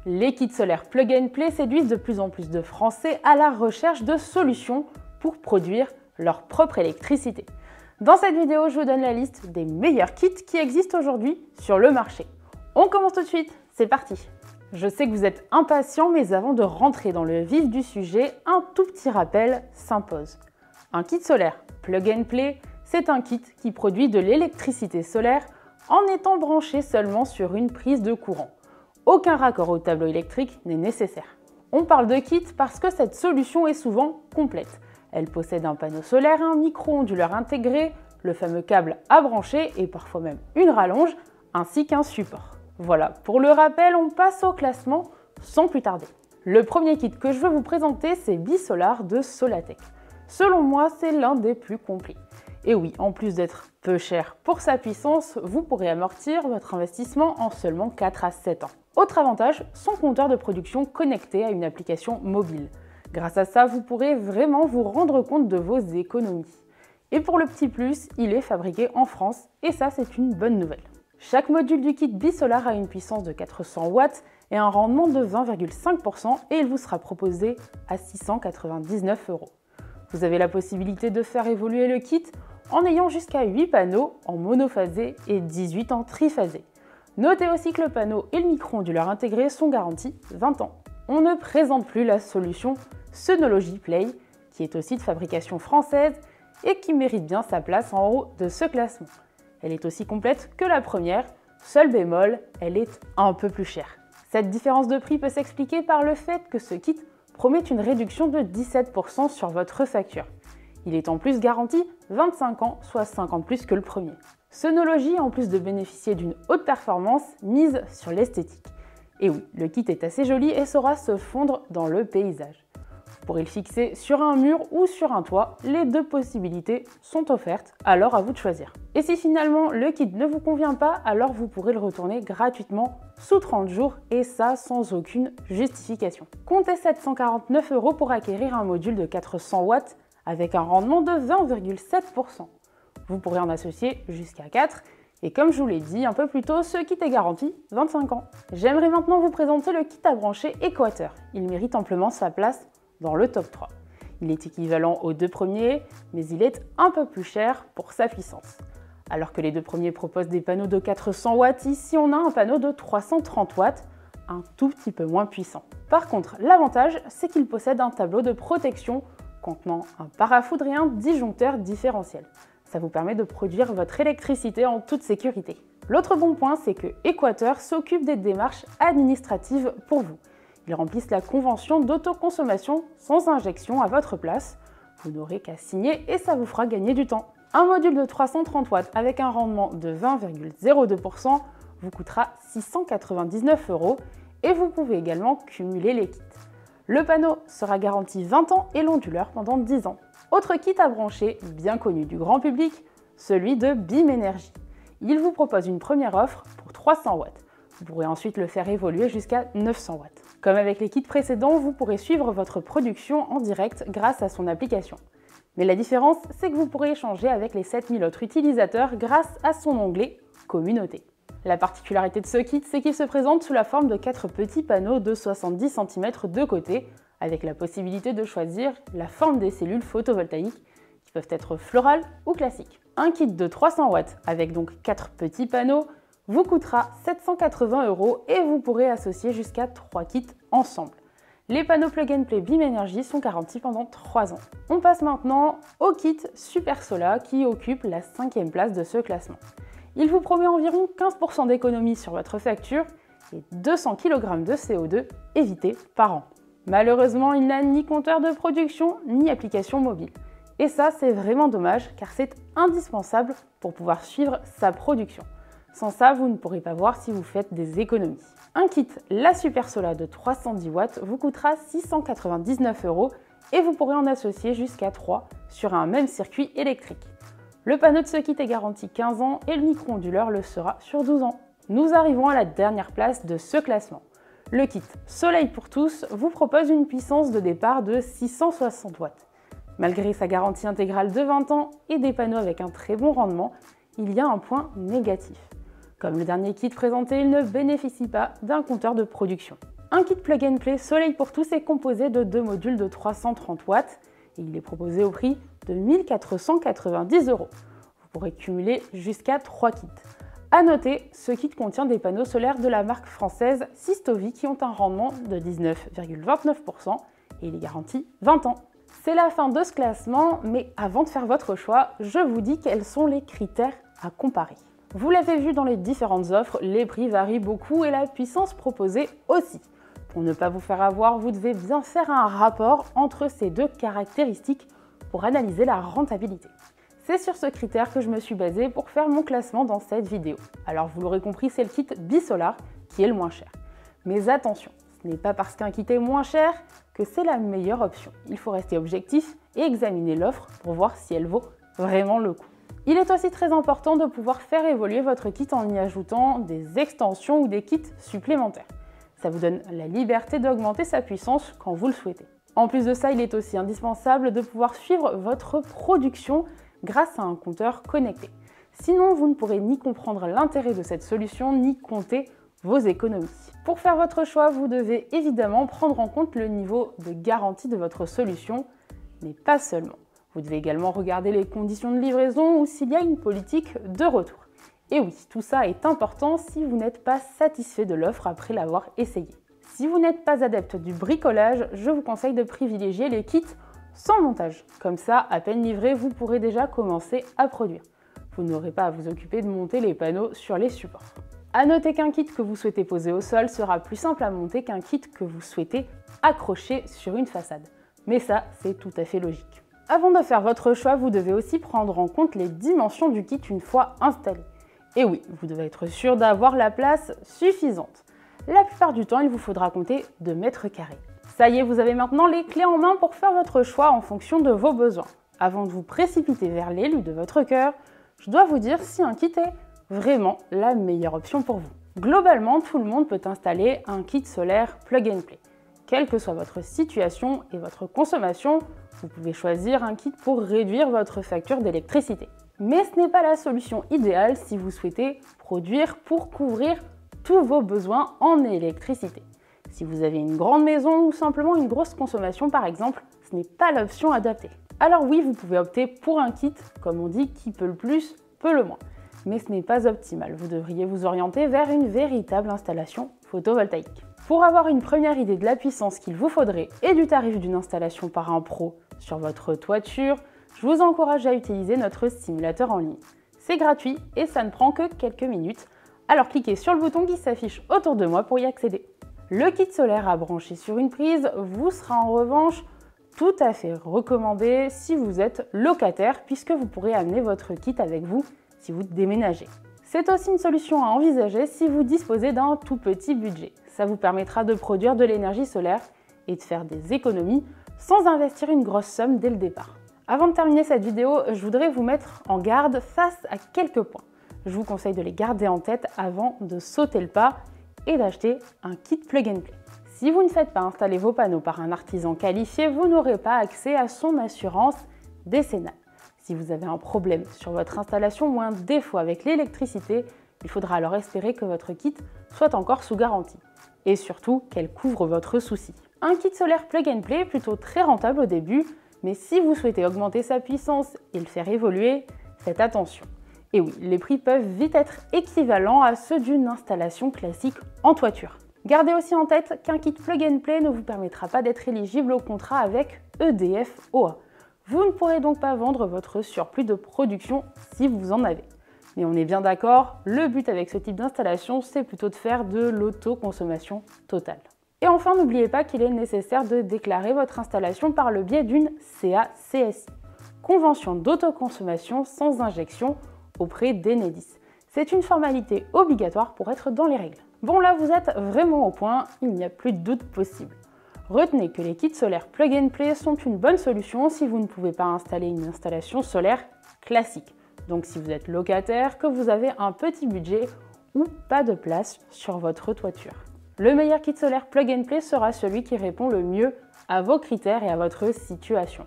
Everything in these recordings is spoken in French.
Les kits solaires Plug and Play séduisent de plus en plus de Français à la recherche de solutions pour produire leur propre électricité. Dans cette vidéo, je vous donne la liste des meilleurs kits qui existent aujourd'hui sur le marché. On commence tout de suite, c'est parti! Je sais que vous êtes impatients, mais avant de rentrer dans le vif du sujet, un tout petit rappel s'impose. Un kit solaire Plug and Play, c'est un kit qui produit de l'électricité solaire en étant branché seulement sur une prise de courant. Aucun raccord au tableau électrique n'est nécessaire. On parle de kit parce que cette solution est souvent complète. Elle possède un panneau solaire, un micro-onduleur intégré, le fameux câble à brancher et parfois même une rallonge, ainsi qu'un support. Voilà, pour le rappel, on passe au classement sans plus tarder. Le premier kit que je veux vous présenter, c'est Bisolar de Solatech. Selon moi, c'est l'un des plus complets. Et oui, en plus d'être peu cher pour sa puissance, vous pourrez amortir votre investissement en seulement 4 à 7 ans. Autre avantage, son compteur de production connecté à une application mobile. Grâce à ça, vous pourrez vraiment vous rendre compte de vos économies. Et pour le petit plus, il est fabriqué en France et ça, c'est une bonne nouvelle. Chaque module du kit Bisolar a une puissance de 400 watts et un rendement de 20,5% et il vous sera proposé à 699 €. Vous avez la possibilité de faire évoluer le kit en ayant jusqu'à 8 panneaux en monophasé et 18 en triphasé. Notez aussi que le panneau et le micro-onduleur intégré sont garantis 20 ans. On ne présente plus la solution Synology Play, qui est aussi de fabrication française et qui mérite bien sa place en haut de ce classement. Elle est aussi complète que la première, seul bémol, elle est un peu plus chère. Cette différence de prix peut s'expliquer par le fait que ce kit promet une réduction de 17% sur votre facture. Il est en plus garanti 25 ans, soit 5 ans de plus que le premier. Synology, en plus de bénéficier d'une haute performance, mise sur l'esthétique. Et oui, le kit est assez joli et saura se fondre dans le paysage. Vous pourrez le fixer sur un mur ou sur un toit, les deux possibilités sont offertes, alors à vous de choisir. Et si finalement le kit ne vous convient pas, alors vous pourrez le retourner gratuitement sous 30 jours et ça sans aucune justification. Comptez 749 € pour acquérir un module de 400 watts avec un rendement de 20,7%. Vous pourrez en associer jusqu'à 4 et comme je vous l'ai dit un peu plus tôt, ce kit est garanti 25 ans. J'aimerais maintenant vous présenter le kit à brancher Equator. Il mérite amplement sa place dans le top 3. Il est équivalent aux deux premiers, mais il est un peu plus cher pour sa puissance. Alors que les deux premiers proposent des panneaux de 400 watts, ici on a un panneau de 330 watts, un tout petit peu moins puissant. Par contre, l'avantage, c'est qu'il possède un tableau de protection contenant un parafoudre et un disjoncteur différentiel. Ça vous permet de produire votre électricité en toute sécurité. L'autre bon point, c'est que Equator s'occupe des démarches administratives pour vous. Ils remplissent la convention d'autoconsommation sans injection à votre place. Vous n'aurez qu'à signer et ça vous fera gagner du temps. Un module de 330 watts avec un rendement de 20,02% vous coûtera 699 € et vous pouvez également cumuler les kits. Le panneau sera garanti 20 ans et l'onduleur pendant 10 ans. Autre kit à brancher, bien connu du grand public, celui de Beam Energy. Il vous propose une première offre pour 300 watts. Vous pourrez ensuite le faire évoluer jusqu'à 900 watts. Comme avec les kits précédents, vous pourrez suivre votre production en direct grâce à son application. Mais la différence, c'est que vous pourrez échanger avec les 7000 autres utilisateurs grâce à son onglet Communauté. La particularité de ce kit, c'est qu'il se présente sous la forme de 4 petits panneaux de 70 cm de côté, avec la possibilité de choisir la forme des cellules photovoltaïques, qui peuvent être florales ou classiques. Un kit de 300 watts, avec donc 4 petits panneaux, vous coûtera 780 € et vous pourrez associer jusqu'à 3 kits ensemble. Les panneaux Plug and Play Beam Energy sont garantis pendant 3 ans. On passe maintenant au kit Super Sola qui occupe la 5e place de ce classement. Il vous promet environ 15% d'économie sur votre facture et 200 kg de CO2 évités par an. Malheureusement, il n'a ni compteur de production ni application mobile. Et ça, c'est vraiment dommage car c'est indispensable pour pouvoir suivre sa production. Sans ça, vous ne pourrez pas voir si vous faites des économies. Un kit La Super Sola de 310 watts vous coûtera 699 € et vous pourrez en associer jusqu'à 3 sur un même circuit électrique. Le panneau de ce kit est garanti 15 ans et le micro-onduleur le sera sur 12 ans. Nous arrivons à la dernière place de ce classement. Le kit Soleil pour tous vous propose une puissance de départ de 660 watts. Malgré sa garantie intégrale de 20 ans et des panneaux avec un très bon rendement, il y a un point négatif. Comme le dernier kit présenté, il ne bénéficie pas d'un compteur de production. Un kit Plug and Play Soleil pour tous est composé de 2 modules de 330 watts et il est proposé au prix de 1 490 €. Vous pourrez cumuler jusqu'à 3 kits. A noter, ce kit contient des panneaux solaires de la marque française Systovi qui ont un rendement de 19,29% et il est garanti 20 ans. C'est la fin de ce classement, mais avant de faire votre choix, je vous dis quels sont les critères à comparer. Vous l'avez vu dans les différentes offres, les prix varient beaucoup et la puissance proposée aussi. Pour ne pas vous faire avoir, vous devez bien faire un rapport entre ces deux caractéristiques pour analyser la rentabilité. C'est sur ce critère que je me suis basée pour faire mon classement dans cette vidéo. Alors vous l'aurez compris, c'est le kit Bisolar qui est le moins cher. Mais attention, ce n'est pas parce qu'un kit est moins cher que c'est la meilleure option. Il faut rester objectif et examiner l'offre pour voir si elle vaut vraiment le coup. Il est aussi très important de pouvoir faire évoluer votre kit en y ajoutant des extensions ou des kits supplémentaires. Ça vous donne la liberté d'augmenter sa puissance quand vous le souhaitez. En plus de ça, il est aussi indispensable de pouvoir suivre votre production grâce à un compteur connecté. Sinon, vous ne pourrez ni comprendre l'intérêt de cette solution, ni compter vos économies. Pour faire votre choix, vous devez évidemment prendre en compte le niveau de garantie de votre solution, mais pas seulement. Vous devez également regarder les conditions de livraison ou s'il y a une politique de retour. Et oui, tout ça est important si vous n'êtes pas satisfait de l'offre après l'avoir essayé. Si vous n'êtes pas adepte du bricolage, je vous conseille de privilégier les kits sans montage. Comme ça, à peine livré, vous pourrez déjà commencer à produire. Vous n'aurez pas à vous occuper de monter les panneaux sur les supports. A noter qu'un kit que vous souhaitez poser au sol sera plus simple à monter qu'un kit que vous souhaitez accrocher sur une façade. Mais ça, c'est tout à fait logique. Avant de faire votre choix, vous devez aussi prendre en compte les dimensions du kit une fois installé. Et oui, vous devez être sûr d'avoir la place suffisante. La plupart du temps, il vous faudra compter 2 mètres carrés. Ça y est, vous avez maintenant les clés en main pour faire votre choix en fonction de vos besoins. Avant de vous précipiter vers l'élu de votre cœur, je dois vous dire si un kit est vraiment la meilleure option pour vous. Globalement, tout le monde peut installer un kit solaire Plug and Play. Quelle que soit votre situation et votre consommation, vous pouvez choisir un kit pour réduire votre facture d'électricité. Mais ce n'est pas la solution idéale si vous souhaitez produire pour couvrir tous vos besoins en électricité. Si vous avez une grande maison ou simplement une grosse consommation par exemple, ce n'est pas l'option adaptée. Alors oui, vous pouvez opter pour un kit, comme on dit, qui peut le plus, peut le moins. Mais ce n'est pas optimal, vous devriez vous orienter vers une véritable installation photovoltaïque. Pour avoir une première idée de la puissance qu'il vous faudrait et du tarif d'une installation par un pro sur votre toiture, je vous encourage à utiliser notre simulateur en ligne. C'est gratuit et ça ne prend que quelques minutes, alors cliquez sur le bouton qui s'affiche autour de moi pour y accéder. Le kit solaire à brancher sur une prise vous sera en revanche tout à fait recommandé si vous êtes locataire puisque vous pourrez amener votre kit avec vous si vous déménagez. C'est aussi une solution à envisager si vous disposez d'un tout petit budget. Ça vous permettra de produire de l'énergie solaire et de faire des économies sans investir une grosse somme dès le départ. Avant de terminer cette vidéo, je voudrais vous mettre en garde face à quelques points. Je vous conseille de les garder en tête avant de sauter le pas et d'acheter un kit Plug and Play. Si vous ne faites pas installer vos panneaux par un artisan qualifié, vous n'aurez pas accès à son assurance décennale. Si vous avez un problème sur votre installation ou un défaut avec l'électricité, il faudra alors espérer que votre kit soit encore sous garantie. Et surtout, qu'elle couvre votre souci. Un kit solaire Plug and Play est plutôt très rentable au début, mais si vous souhaitez augmenter sa puissance et le faire évoluer, faites attention. Et oui, les prix peuvent vite être équivalents à ceux d'une installation classique en toiture. Gardez aussi en tête qu'un kit Plug and Play ne vous permettra pas d'être éligible au contrat avec EDF OA. Vous ne pourrez donc pas vendre votre surplus de production si vous en avez. Mais on est bien d'accord, le but avec ce type d'installation, c'est plutôt de faire de l'autoconsommation totale. Et enfin, n'oubliez pas qu'il est nécessaire de déclarer votre installation par le biais d'une CACSI, Convention d'autoconsommation sans injection auprès d'Enedis. C'est une formalité obligatoire pour être dans les règles. Bon là, vous êtes vraiment au point, il n'y a plus de doute possible. Retenez que les kits solaires Plug and Play sont une bonne solution si vous ne pouvez pas installer une installation solaire classique. Donc si vous êtes locataire, que vous avez un petit budget ou pas de place sur votre toiture. Le meilleur kit solaire Plug and Play sera celui qui répond le mieux à vos critères et à votre situation.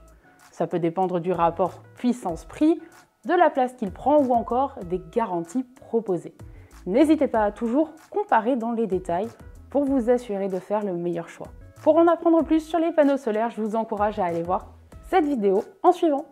Ça peut dépendre du rapport puissance-prix, de la place qu'il prend ou encore des garanties proposées. N'hésitez pas à toujours comparer dans les détails pour vous assurer de faire le meilleur choix. Pour en apprendre plus sur les panneaux solaires, je vous encourage à aller voir cette vidéo en suivant.